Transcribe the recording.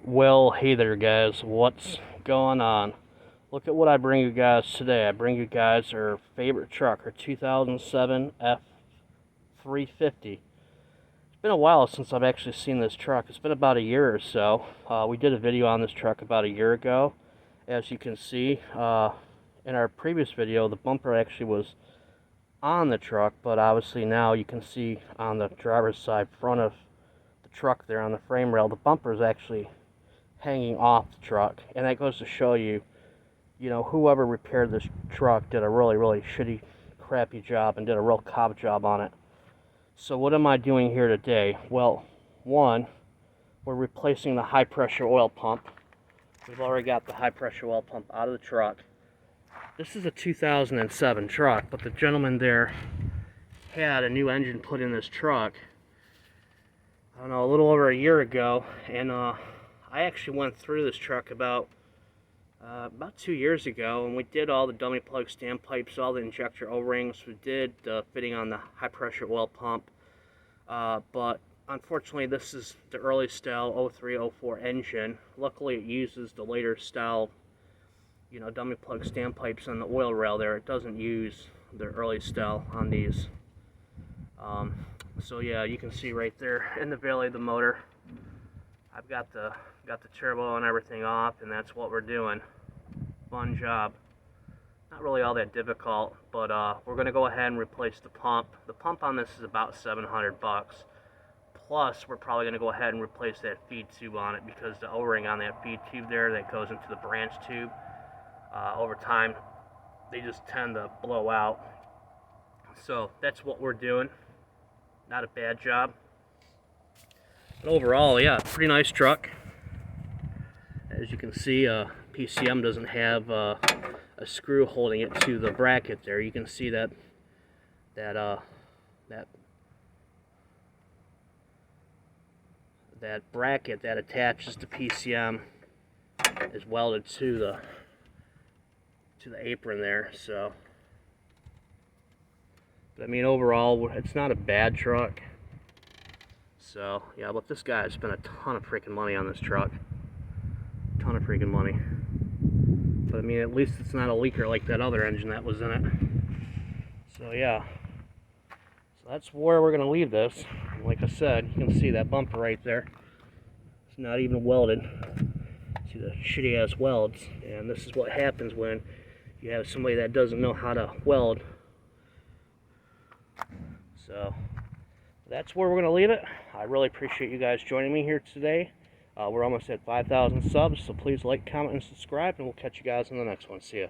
Well, hey there guys, what's going on? Look at what I bring you guys today. I bring you guys our favorite truck, our 2007 F350. It's been a while since I've actually seen this truck. It's been about a year or so. We did a video on this truck about a year ago. As you can see, in our previous video, the bumper actually was on the truck, but obviously now you can see on the driver's side front of the truck there on the frame rail, the bumper is actually hanging off the truck, and that goes to show you, whoever repaired this truck did a really shitty, crappy job and did a real cop job on it. So what am I doing here today? Well, one, we're replacing the high pressure oil pump. We've already got the high pressure oil pump out of the truck. This is a 2007 truck, but the gentleman there had a new engine put in this truck, I don't know, a little over a year ago, and I actually went through this truck about 2 years ago, and we did all the dummy plug standpipes, all the injector O-rings. We did the fitting on the high pressure oil pump, but unfortunately this is the early style 0304 engine. Luckily it uses the later style, dummy plug standpipes on the oil rail there. It doesn't use the early style on these. So yeah, you can see right there in the belly of the motor, I've got the turbo and everything off, and that's what we're doing. Fun job. Not really all that difficult, but we're going to go ahead and replace the pump. The pump on this is about $700. Plus, we're probably going to go ahead and replace that feed tube on it, because the O-ring on that feed tube there that goes into the branch tube, over time, they just tend to blow out. So that's what we're doing. Not a bad job. But overall, yeah, pretty nice truck. As you can see, PCM doesn't have a screw holding it to the bracket there. You can see that bracket that attaches to PCM is welded to the apron there. So, but I mean, overall, it's not a bad truck. So yeah, but this guy spent a ton of freaking money on this truck. Ton of freaking money. But I mean, at least it's not a leaker like that other engine that was in it. So yeah. So that's where we're going to leave this. Like I said, you can see that bumper right there. It's not even welded. See the shitty ass welds. And this is what happens when you have somebody that doesn't know how to weld. So that's where we're going to leave it. I really appreciate you guys joining me here today. We're almost at 5,000 subs, so please like, comment, and subscribe, and we'll catch you guys in the next one. See ya.